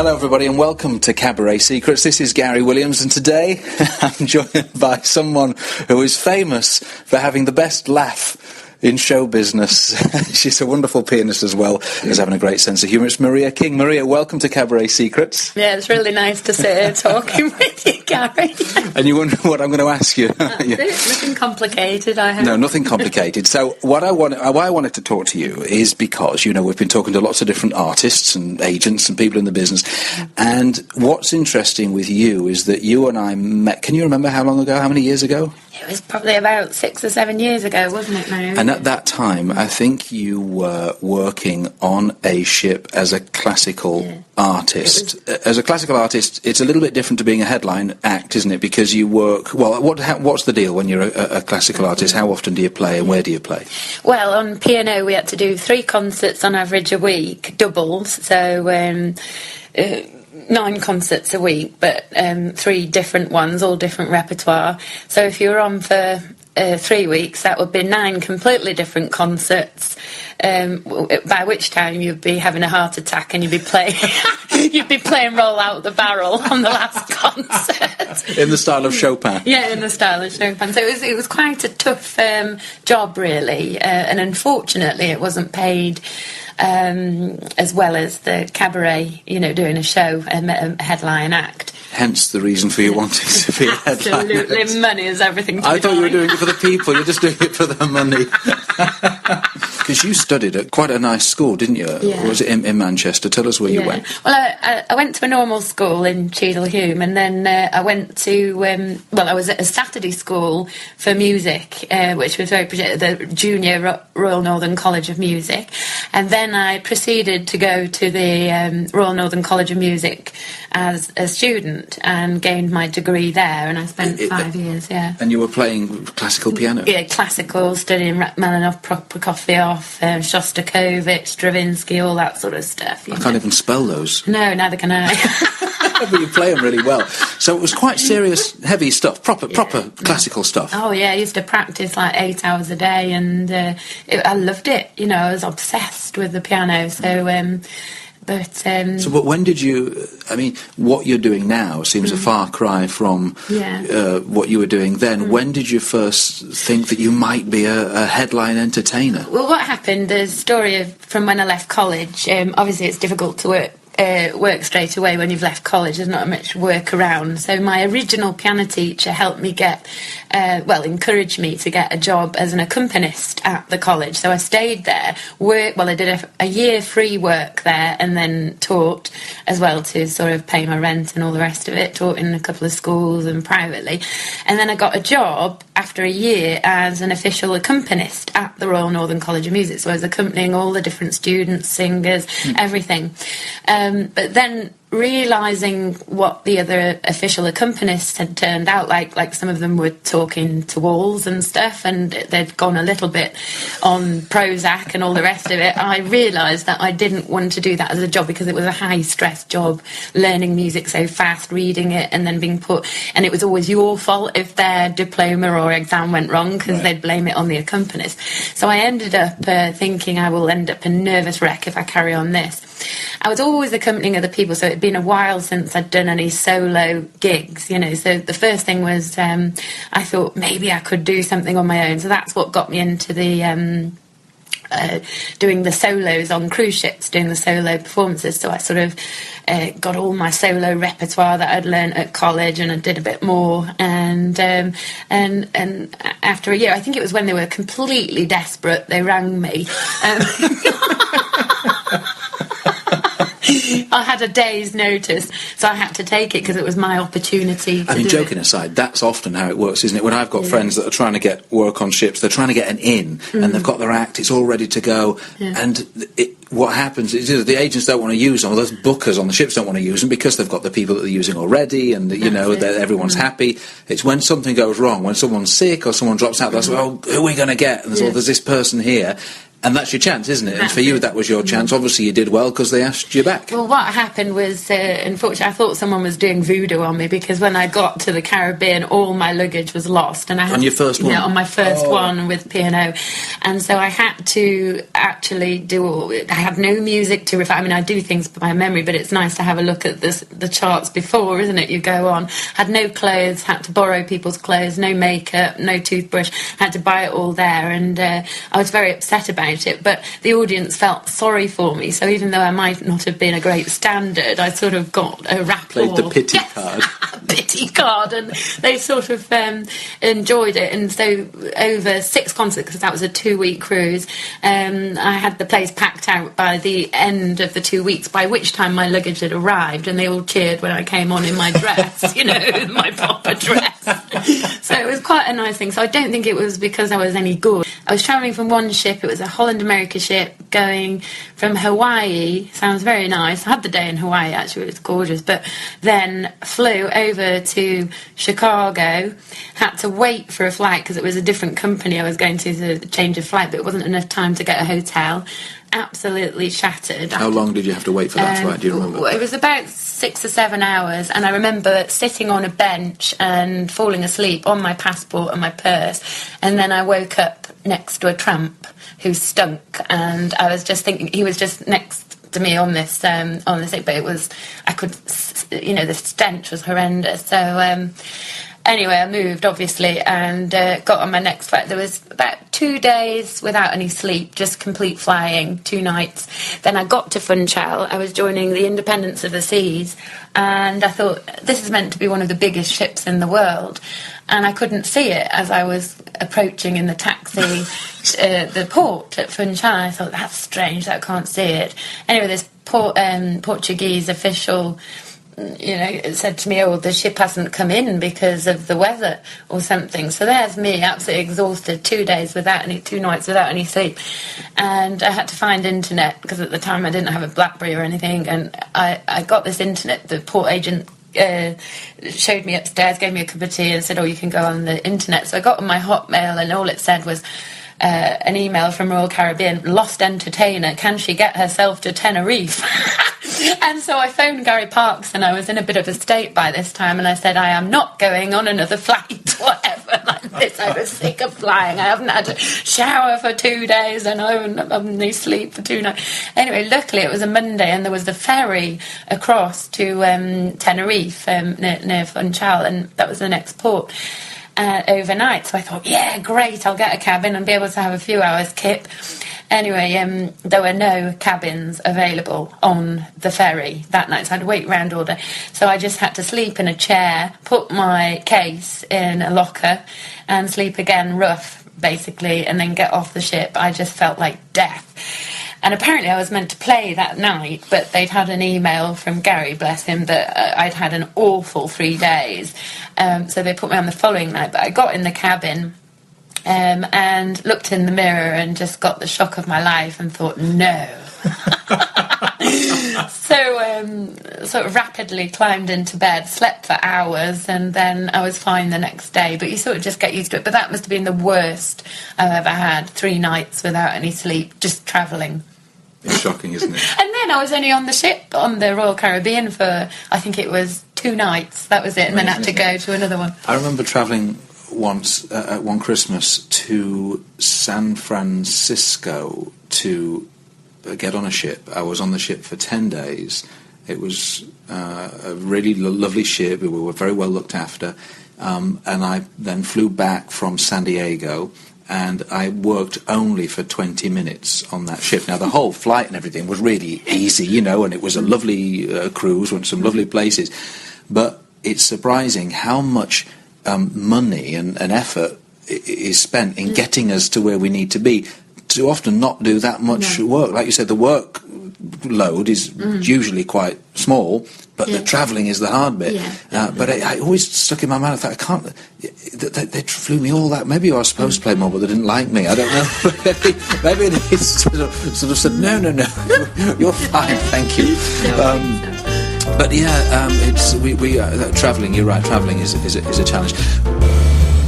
Hello everybody and welcome to Cabaret Secrets. This is Gary Williams and today I'm joined by someone who is famous for having the best laugh in show business. She's a wonderful pianist as well as having a great sense of humour. It's Maria King. Maria, welcome to Cabaret Secrets. Yeah, it's really nice to sit here talking with you, Gary. And you wonder what I'm going to ask you. Nothing complicated, I hope. No, nothing complicated. So why I wanted to talk to you is because, you know, we've been talking to lots of different artists and agents and people in the business. And what's interesting with you is that you and I met, can you remember how long ago, how many years ago? It was probably about 6 or 7 years ago, wasn't it, now? And at that time, I think you were working on a ship as a classical artist. As a classical artist, it's a little bit different to being a headline act, isn't it? Because you work... Well, what's the deal when you're a classical artist? How often do you play and where do you play? Well, on piano, we had to do 3 concerts on average a week, doubles, so... 9 concerts a week, but 3 different ones, all different repertoire. So if you were on for 3 weeks, that would be 9 completely different concerts. By which time you'd be having a heart attack and you'd be playing Roll Out the Barrel on the last concert. In the style of Chopin. Yeah, in the style of Chopin. So it was quite a tough job, really, and unfortunately it wasn't paid as well as the cabaret, you know, doing a show, a headline act. Hence the reason for you wanting to be a headline. Absolutely, money is everything to I me, thought you were darling. doing it for the people, you're just doing it for the money. Because you studied at quite a nice school, didn't you? Yeah. Or was it in Manchester? Tell us where you went. Well, I went to a normal school in Cheadle-Hulme, and then I went to, I was at a Saturday school for music, which was the Junior Royal Northern College of Music, and then I proceeded to go to the Royal Northern College of Music as a student and gained my degree there, and I spent 5 years, And you were playing classical piano? Yeah, classical, studying Rachmaninoff, Prokofiev, Shostakovich, Stravinsky, all that sort of stuff. I can't even spell those. No, neither can I. But you play them really well. So it was quite serious, heavy stuff, proper classical stuff. Oh, yeah, I used to practice like 8 hours a day, and I loved it. You know, I was obsessed with the piano, so... But when did you... I mean, what you're doing now seems a far cry from what you were doing then. When did you first think that you might be a headline entertainer? Well, what happened, the story from when I left college, obviously it's difficult to work straight away when you've left college. There's not much work around. So my original piano teacher helped me encouraged me to get a job as an accompanist at the college. So I stayed there, I did a year free work there and then taught as well to sort of pay my rent and all the rest of it, taught in a couple of schools and privately. And then I got a job after a year as an official accompanist at the Royal Northern College of Music. So I was accompanying all the different students, singers, everything. But then realising what the other official accompanists had turned out like some of them were talking to walls and stuff, and they'd gone a little bit on Prozac and all the rest of it, I realised that I didn't want to do that as a job because it was a high-stress job, learning music so fast, reading it, and then being put... And it was always your fault if their diploma or exam went wrong because they'd blame it on the accompanist. So I ended up thinking I will end up a nervous wreck if I carry on this. I was always accompanying other people, so it'd been a while since I'd done any solo gigs, you know, so the first thing was I thought maybe I could do something on my own, so that's what got me into the doing the solos on cruise ships, doing the solo performances. So I sort of got all my solo repertoire that I'd learnt at college, and I did a bit more, and after a year, I think it was when they were completely desperate, they rang me. I had a day's notice, so I had to take it because it was my opportunity to joking aside, that's often how it works, isn't it? When I've got friends that are trying to get work on ships, they're trying to get an in, and they've got their act, it's all ready to go, and what happens is the agents don't want to use them, or those bookers on the ships don't want to use them because they've got the people that they're using already, and everyone's happy. It's when something goes wrong, when someone's sick or someone drops out, that's, who are we going to get? And there's this person here. And that's your chance, isn't it? And That's for you, it. that was your chance. Obviously, you did well because they asked you back. Well, what happened was, unfortunately, I thought someone was doing voodoo on me, because when I got to the Caribbean, all my luggage was lost. And I had, On your first one? Yeah, on my first one with P&O. And so I had to actually I had no music to refer. I mean, I do things by memory, but it's nice to have a look at the charts before, isn't it? You go on. Had no clothes, had to borrow people's clothes, no makeup, no toothbrush, had to buy it all there. And I was very upset about it, but the audience felt sorry for me, so even though I might not have been a great standard, I sort of got a rapport. Played the pity card. Pity card, and they sort of enjoyed it. And so over 6 concerts, because that was a 2-week cruise, I had the place packed out by the end of the 2 weeks, by which time my luggage had arrived, and they all cheered when I came on in my dress, my proper dress. So it was quite a nice thing. So I don't think it was because I was any good. I was travelling from one ship, it was a Holland America ship, going from Hawaii. Sounds very nice. I had the day in Hawaii, actually, it was gorgeous, but then flew over to Chicago, had to wait for a flight because it was a different company I was going to change a flight, but it wasn't enough time to get a hotel. Absolutely shattered. How long did you have to wait for that flight? Do you remember? It was about 6 or 7 hours, and I remember sitting on a bench and falling asleep on my passport and my purse, and then I woke up next to a tramp who stunk, and I was just thinking, he was just next to me on this thing, but it was, I could, the stench was horrendous. So anyway, I moved, obviously, and got on my next flight. There was about 2 days without any sleep, just complete flying, 2 nights. Then I got to Funchal. I was joining the Independence of the Seas, and I thought, this is meant to be one of the biggest ships in the world. And I couldn't see it as I was approaching in the taxi the port at Funchal. I thought, that's strange, I can't see it. Anyway, this Portuguese official said to me, oh, the ship hasn't come in because of the weather or something. So there's me, absolutely exhausted, 2 nights without any sleep. And I had to find internet, because at the time I didn't have a BlackBerry or anything. And I got this internet, the port agent showed me upstairs, gave me a cup of tea and said, oh, you can go on the internet. So I got on my Hotmail, and all it said was, an email from Royal Caribbean, lost entertainer, can she get herself to Tenerife? And so I phoned Gary Parks, and I was in a bit of a state by this time, and I said, I am not going on another flight, whatever, like this. I was sick of flying. I haven't had a shower for 2 days, and I haven't only sleep for 2 nights. Anyway, luckily it was a Monday, and there was the ferry across to Tenerife, near Funchal, and that was the next port. Overnight, so I thought, yeah, great, I'll get a cabin and be able to have a few hours kip. Anyway, there were no cabins available on the ferry that night, so I had to wait around all day. So I just had to sleep in a chair, put my case in a locker, and sleep again rough, basically, and then get off the ship. I just felt like death. And apparently I was meant to play that night, but they'd had an email from Gary, bless him, that I'd had an awful 3 days. So they put me on the following night. But I got in the cabin and looked in the mirror and just got the shock of my life and thought, no. So sort of rapidly climbed into bed, slept for hours, and then I was fine the next day. But you sort of just get used to it. But that must have been the worst I've ever had, 3 nights without any sleep, just travelling. It's shocking, isn't it? And then I was only on the ship, on the Royal Caribbean, for, I think it was 2 nights. That was it, and then had to go to another one. I remember travelling once, at one Christmas, to San Francisco to get on a ship. I was on the ship for 10 days. It was a really lovely ship. We were very well looked after. And I then flew back from San Diego, and I worked only for 20 minutes on that ship. Now, the whole flight and everything was really easy, and it was a lovely cruise, went to some lovely places. But it's surprising how much money and effort is spent in getting us to where we need to be, to often not do that much work. Like you said, the work load is usually quite small, but the travelling is the hard bit. But I always stuck in my mind, I thought, I can't, they flew me all that. Maybe I was supposed to play more, but they didn't like me. I don't know. maybe they sort of said, no, you're fine, thank you. But it's travelling. You're right. Travelling is a challenge.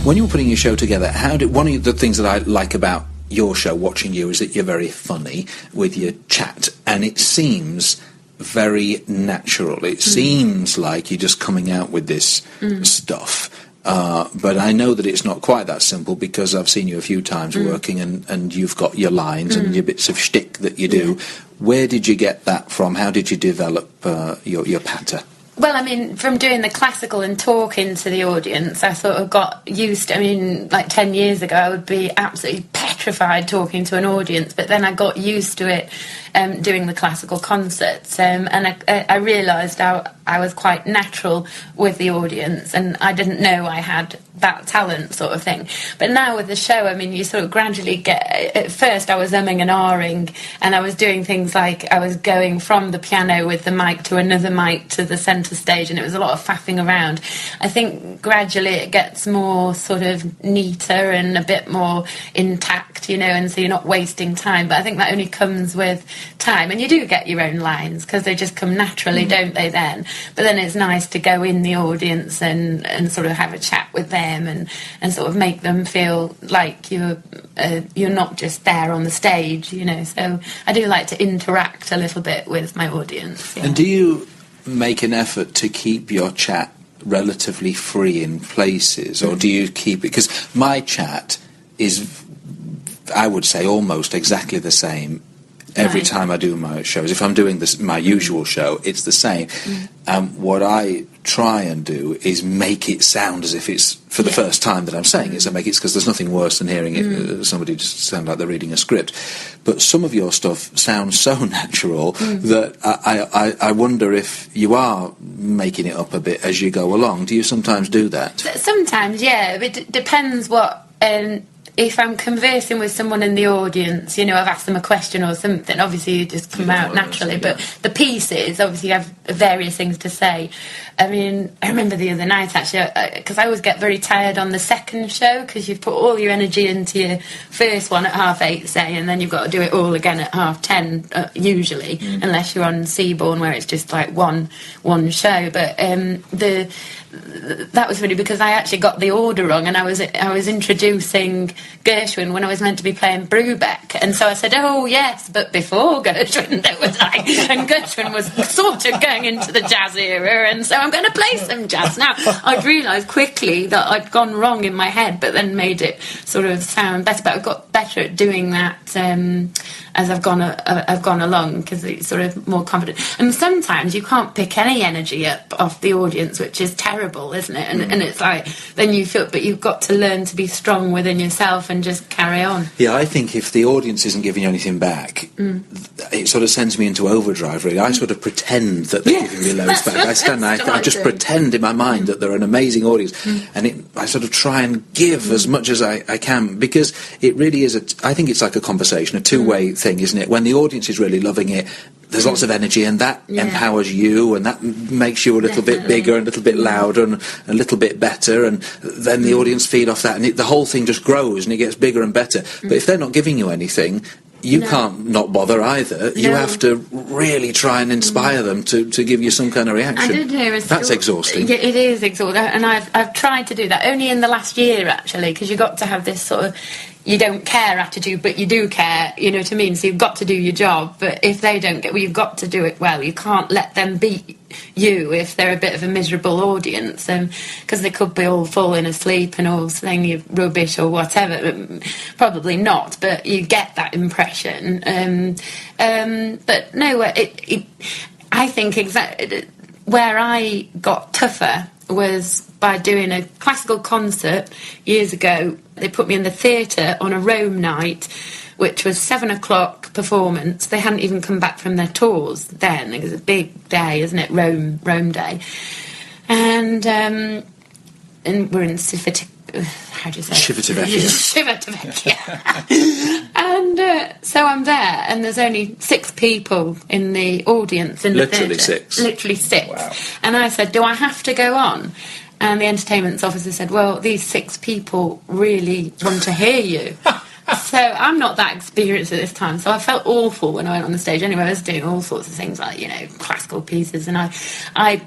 When you were putting your show together, one of the things that I like about your show, watching you, is that you're very funny with your chat, and it seems very natural. It seems like you're just coming out with this stuff. But I know that it's not quite that simple, because I've seen you a few times working, and you've got your lines and your bits of shtick that you do. Where did you get that from? How did you develop your patter? Well, I mean, from doing the classical and talking to the audience, I sort of got used to, I mean, like 10 years ago, I would be absolutely petrified talking to an audience, but then I got used to it doing the classical concerts, and I realised I was quite natural with the audience, and I didn't know I had that talent, sort of thing. But now with the show, I mean, you sort of gradually get... At first I was umming and ahhing, and I was doing things like I was going from the piano with the mic to another mic to the centre stage, and it was a lot of faffing around. I think gradually it gets more sort of neater and a bit more intact, you know, and so you're not wasting time. But I think that only comes with time, and you do get your own lines, because they just come naturally, don't they, then? But then it's nice to go in the audience and sort of have a chat with them, and sort of make them feel like you're not just there on the stage, you know. So I do like to interact a little bit with my audience. Yeah. And do you make an effort to keep your chat relatively free in places, or do you keep it... Because my chat is, I would say, almost exactly the same every time I do my shows. If I'm doing my usual show, it's the same. What I try and do is make it sound as if it's for the first time that I'm saying it. So make it, because there's nothing worse than hearing it somebody just sound like they're reading a script. But some of your stuff sounds so natural that I wonder if you are making it up a bit as you go along. Do you sometimes do that? Sometimes, yeah. It depends what... if I'm conversing with someone in the audience, you know, I've asked them a question or something, obviously you just come out naturally, but the pieces, obviously you have various things to say. I mean, I remember the other night, actually, because I always get very tired on the second show, because you've put all your energy into your first one at 8:30, say, and then you've got to do it all again at 10:30, usually, unless you're on Seabourn, where it's just like one show. But that was funny, because I actually got the order wrong, and I was introducing Gershwin when I was meant to be playing Brubeck, and so I said, oh yes, but before Gershwin there was like, and Gershwin was sort of going into the jazz era, and so I'm going to play some jazz. Now I'd realised quickly that I'd gone wrong in my head, but then made it sort of sound better. But I've got better at doing that as I've gone along, because it's sort of more confident. And sometimes you can't pick any energy up off the audience, which is terrible, isn't it? And it's like, then you feel, but you've got to learn to be strong within yourself and just carry on. Yeah, I think if the audience isn't giving you anything back, it sort of sends me into overdrive, really. I sort of pretend that they're giving me loads back. I just pretend in my mind that they're an amazing audience, and I sort of try and give as much as I can, because it really is I think it's like a conversation, a two-way thing, isn't it? When the audience is really loving it, there's lots of energy, and that empowers you, and that makes you a little bit bigger and a little bit louder and a little bit better, and then the audience feed off that, and the whole thing just grows and it gets bigger and better. But if they're not giving you anything, you can't not bother either. You have to really try and inspire them to give you some kind of reaction. I did hear That's exhausting. Yeah, it is exhausting, and I've tried to do that only in the last year, actually, because you've got to have this sort of you don't care attitude, but you do care, you know what I mean? So you've got to do your job, but if they don't get, well, you've got to do it well. You can't let them beat you if they're a bit of a miserable audience, because they could be all falling asleep and all saying you're rubbish or whatever. Probably not, but you get that impression. But no, I think exactly where I got tougher was by doing a classical concert years ago. They put me in the theatre on a Rome night, which was 7:00 performance. They hadn't even come back from their tours then. It was a big day, isn't it? Rome Day. And we're in how do you say Civitavecchia. And so I'm there, and there's only 6 people in the audience in the theatre. Literally six. Wow. And I said, do I have to go on? And the entertainment officer said, well, these 6 people really want to hear you. So I'm not that experienced at this time, so I felt awful when I went on the stage. Anyway, I was doing all sorts of things like, classical pieces, and I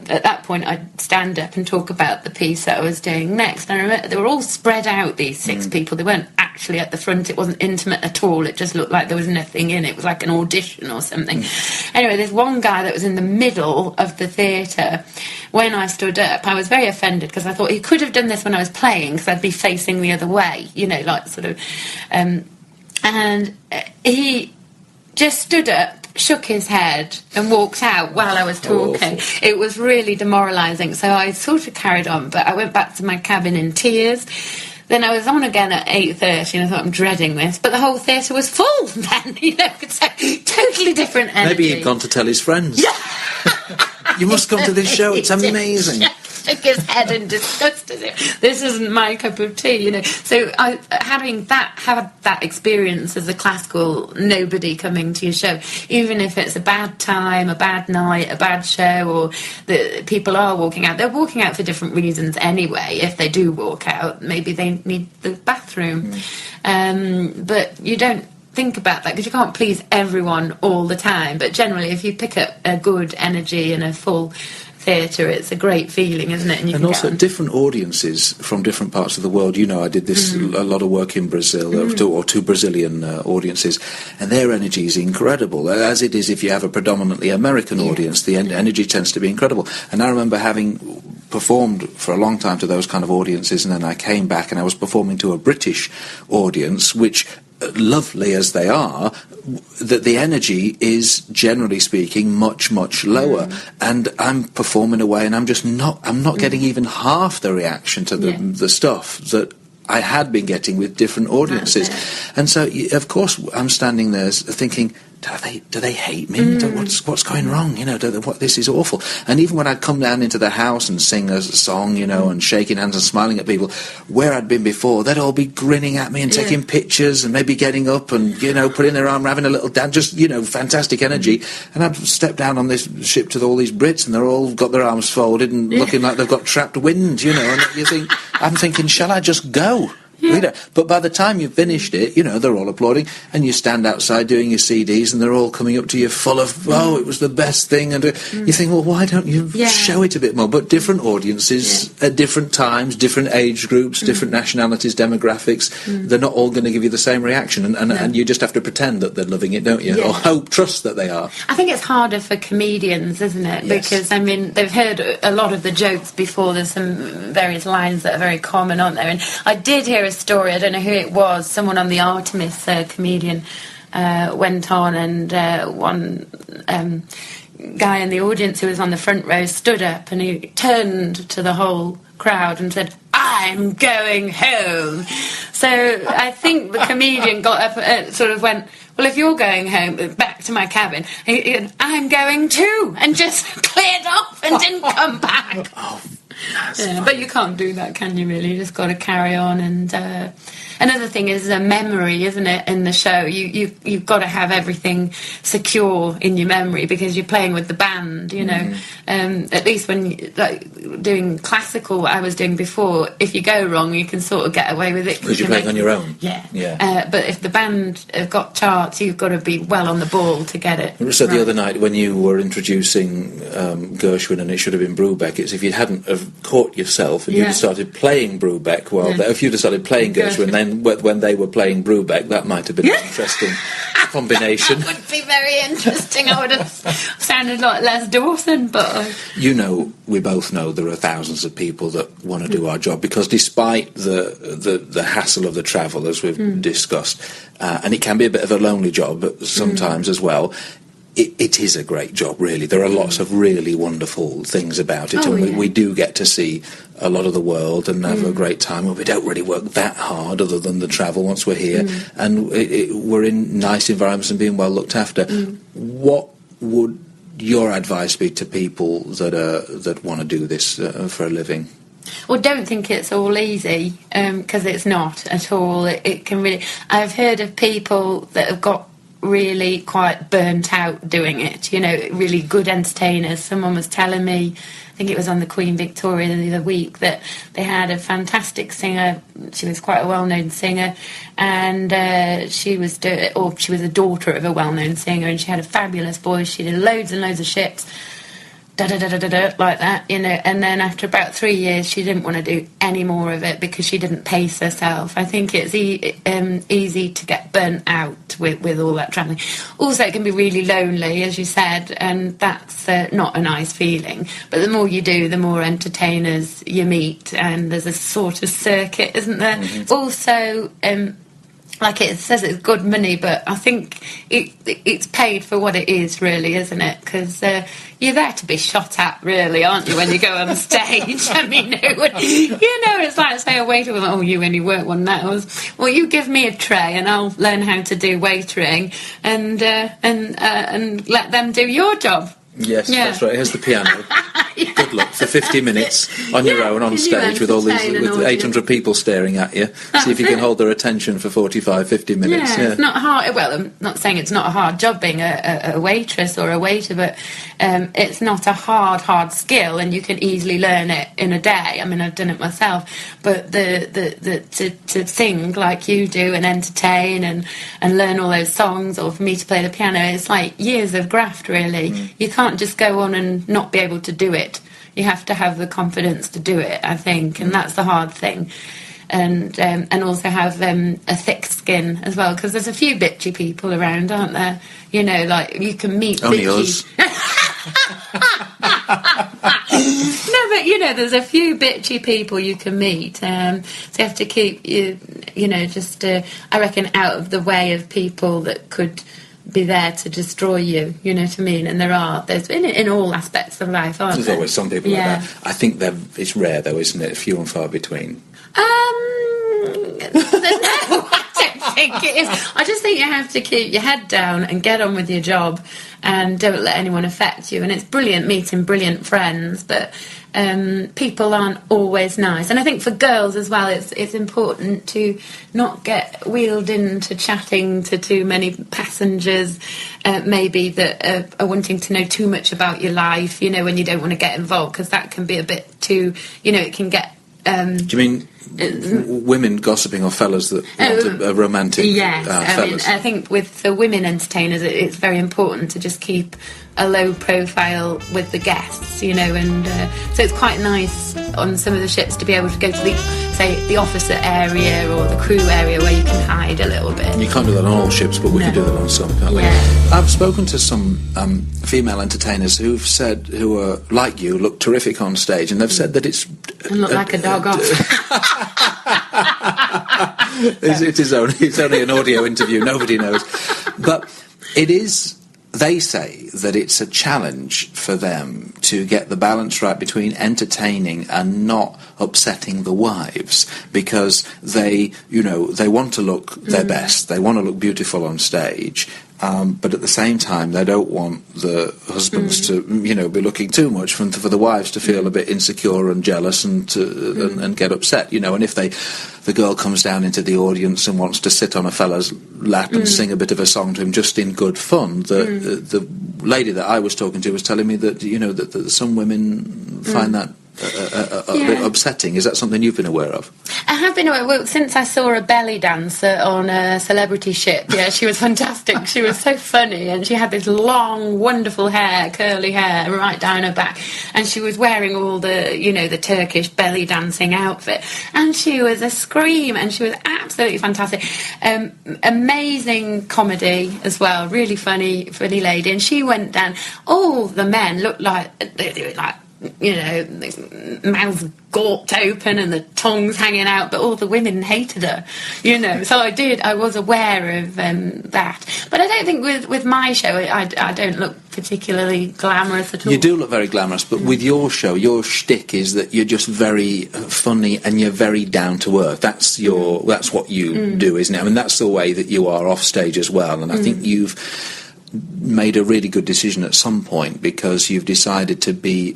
at that point I'd stand up and talk about the piece that I was doing next. And I remember they were all spread out, these 6 people. They weren't actually at the front. It wasn't intimate at all. It just looked like there was nothing in it. It was like an audition or something. Anyway, there's one guy that was in the middle of the theatre. When I stood up, I was very offended because I thought he could have done this when I was playing, because I'd be facing the other way, like sort of... and he just stood up, shook his head and walked out while I was talking. It was really demoralising, so I sort of carried on, but I went back to my cabin in tears. Then I was on again at 8:30 and I thought, I'm dreading this, but the whole theatre was full then, so totally different energy. Maybe he'd gone to tell his friends. You must come to this show, it's amazing. Shook his head in disgust as if this isn't my cup of tea, So having had that experience as a classical nobody coming to your show, even if it's a bad time, a bad night, a bad show, or the people are walking out, they're walking out for different reasons anyway. If they do walk out, maybe they need the bathroom. But you don't think about that because you can't please everyone all the time. But generally, if you pick up a good energy and a full theatre, it's a great feeling, isn't it? And also different audiences from different parts of the world. I did this a lot of work in Brazil, two Brazilian audiences, and their energy is incredible, as it is if you have a predominantly American audience. The energy tends to be incredible. And I remember having performed for a long time to those kind of audiences, and then I came back and I was performing to a British audience, which, lovely as they are, that the energy is, generally speaking, much, much lower. And I'm performing away and I'm not getting even half the reaction to the stuff that I had been getting with different audiences. And so, of course, I'm standing there thinking, do they hate me? What's going wrong? This is awful. And even when I'd come down into the house and sing a song, and shaking hands and smiling at people, where I'd been before, they'd all be grinning at me and taking pictures and maybe getting up and, putting their arm, having a little dance, just, fantastic energy. And I'd step down on this ship to all these Brits and they're all got their arms folded and looking like they've got trapped wind, and I'm thinking, shall I just go? But by the time you've finished it, they're all applauding, and you stand outside doing your CDs and they're all coming up to you full of, it was the best thing, and you think, well, why don't you show it a bit more? But different audiences at different times, different age groups, different nationalities, demographics, they're not all going to give you the same reaction, and you just have to pretend that they're loving it, don't you? Or trust that they are. I think it's harder for comedians, isn't it? Yes. Because, they've heard a lot of the jokes before. There's some various lines that are very common, aren't there? And I did hear a story, I don't know who it was, someone on the Artemis, comedian, went on, and one guy in the audience who was on the front row stood up and he turned to the whole crowd and said, "I'm going home." So I think the comedian got up and sort of went, well, if you're going home, back to my cabin, I'm going too, and just cleared off and didn't come back. But you can't do that, can you, really? You just got to carry on. And another thing is a memory, isn't it, in the show? You've got to have everything secure in your memory because you're playing with the band, at least when doing classical, what I was doing before, if you go wrong, you can sort of get away with it. Because you're playing on your own. But if the band have got charts, you've got to be well on the ball to get it. So the other night when you were introducing Gershwin, and it should have been Brubeck, it's if you hadn't have caught yourself and you'd have started playing Brubeck, if you'd have started playing Gershwin, then when they were playing Brubeck, that might have been an interesting combination. That would be very interesting. I would have sounded like Les Dawson, but... we both know there are thousands of people that want to do our job, because despite the hassle of the travel, as we've discussed, and it can be a bit of a lonely job sometimes as well, it is a great job, really. There are lots of really wonderful things about it, and we do get to see a lot of the world and have a great time. We don't really work that hard other than the travel once we're here, and we're in nice environments and being well looked after. What would your advice be to people that want to do this for a living? Well, don't think it's all easy, because it's not at all. It can really... I've heard of people that have got really quite burnt out doing it, you know, really good entertainers. Someone was telling me, I think it was on the Queen Victoria the other week, that they had a fantastic singer. She was quite a well-known singer, and she was a daughter of a well-known singer, and she had a fabulous voice. She did loads and loads of ships, like that, you know, and then after about 3 years she didn't want to do any more of it because she didn't pace herself. I think it's easy to get burnt out with all that travelling. Also, it can be really lonely, as you said, and that's not a nice feeling. But the more you do, the more entertainers you meet, and there's a sort of circuit, isn't there? Mm-hmm. Also, like it says it's good money, but I think it's paid for what it is, really, isn't it? Because you're there to be shot at, really, aren't you, when you go on stage? I mean, it's like, say, a waiter will, oh, you only work 1 hour. Well, you give me a tray and I'll learn how to do waitering and let them do your job. Yes, yeah. That's right. Here's the piano. Yeah. Good luck for 50 minutes on your own on stage with 800 people staring at you. See if you can hold their attention for 45, 50 minutes. Yeah, it's not hard. Well, I'm not saying it's not a hard job being a waitress or a waiter, but it's not a hard skill, and you can easily learn it in a day. I mean, I've done it myself. But to sing like you do and entertain and learn all those songs, or for me to play the piano, it's like years of graft, really. Mm. You can't just go on and not be able to do it. You have to have the confidence to do it, I think, and that's the hard thing. And also have a thick skin as well, because there's a few bitchy people around, aren't there? You know, like, you can meet only bitchy... us. No, but, you know, there's a few bitchy people you can meet. So you have to keep, I reckon, out of the way of people that could be there to destroy you, you know what I mean? And there's in all aspects of life, aren't there? There's always some people like that. I think it's rare, though, isn't it? Few and far between. No, I don't think it is. I just think you have to keep your head down and get on with your job and don't let anyone affect you. And it's brilliant meeting brilliant friends, but people aren't always nice. And I think for girls as well, it's important to not get wheeled into chatting to too many passengers, maybe that are wanting to know too much about your life, you know, when you don't want to get involved, because that can be a bit too, you know, it can get... Do you mean women gossiping or fellas that want a romantic fellas? I think for women entertainers, it's very important to just keep a low profile with the guests, you know, and so it's quite nice on some of the ships to be able to go to the officer area or the crew area where you can hide a little bit. You can't do that on all ships, but we can do that on some, can't we? Yeah. I've spoken to some female entertainers who are like you, look terrific on stage, and they've said that it's... And look like a dog off. It's only an audio interview, nobody knows. But it is... They say that it's a challenge for them to get the balance right between entertaining and not upsetting the wives, because they want to look their best, they want to look beautiful on stage, but at the same time they don't want the husbands to be looking too much for the wives to feel a bit insecure and jealous and get upset, you know. And if the girl comes down into the audience and wants to sit on a fella's lap and sing a bit of a song to him just in good fun, the lady that I was talking to was telling me that that some women find that a bit upsetting. Is that something you've been aware of? I have been aware. Well, since I saw a belly dancer on a celebrity ship, she was fantastic. She was so funny, and she had this long, wonderful hair, curly hair, right down her back, and she was wearing all the Turkish belly dancing outfit, and she was a scream, and she was absolutely fantastic. Amazing comedy as well, really funny lady, and she went down. All the men looked like mouths gawped open and the tongues hanging out, but all the women hated her, so I was aware of that. But I don't think with my show I don't look particularly glamorous at all. You do look very glamorous, but with your show, your shtick is that you're just very funny and you're very down to earth. That's what you do, isn't it? I mean, that's the way that you are off stage as well, and I think you've made a really good decision at some point, because you've decided to be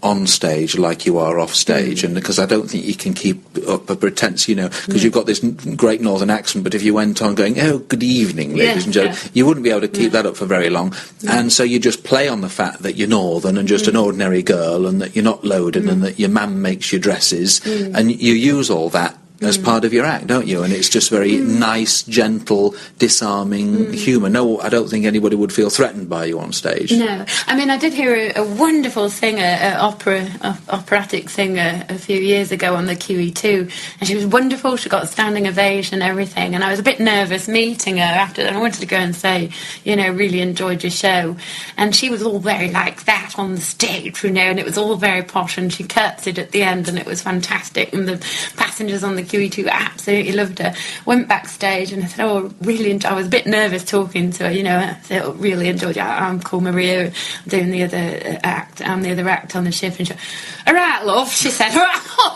on stage like you are off stage, and because I don't think you can keep up a pretense, because you've got this great northern accent, but if you went on going, oh, good evening, ladies and gentlemen, you wouldn't be able to keep that up for very long. And so you just play on the fact that you're northern and just an ordinary girl, and that you're not loaded, and that your man makes your dresses, and you use all that as part of your act, don't you? And it's just very nice, gentle, disarming humour. No, I don't think anybody would feel threatened by you on stage. No. I mean, I did hear a wonderful singer, operatic singer, a few years ago on the QE2, and she was wonderful. She got a standing ovation and everything, and I was a bit nervous meeting her after, and I wanted to go and say, really enjoyed your show. And she was all very like that on the stage, and it was all very posh, and she curtsied at the end, and it was fantastic, and the passengers on the QE2 absolutely loved her. Went backstage and I said, I was a bit nervous talking to her, I said, really enjoyed it. I'm called Maria, I'm doing the other act, I'm the other act on the ship. And she went, all right, love, she said,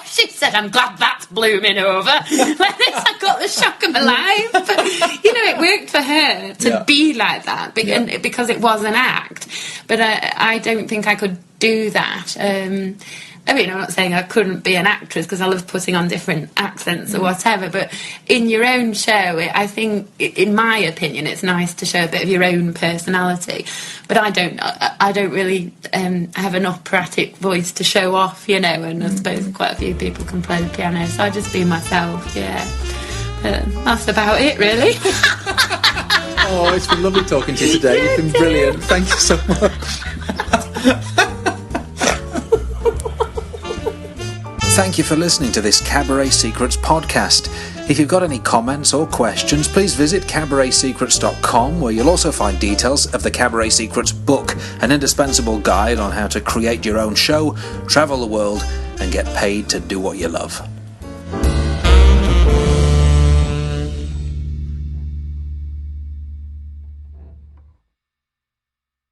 she said, I'm glad that's blooming over. Like this, I got the shock of my life. But, it worked for her to be like that because it was an act. But I don't think I could do that. I mean, I'm not saying I couldn't be an actress because I love putting on different accents or whatever, but in your own show, I think, in my opinion, it's nice to show a bit of your own personality. But I don't really have an operatic voice to show off, and I suppose quite a few people can play the piano, so I just be myself, But that's about it, really. Oh, it's been lovely talking to you today. You've been brilliant. Thank you so much. Thank you for listening to this Cabaret Secrets podcast. If you've got any comments or questions, please visit cabaretsecrets.com, where you'll also find details of the Cabaret Secrets book, an indispensable guide on how to create your own show, travel the world, and get paid to do what you love.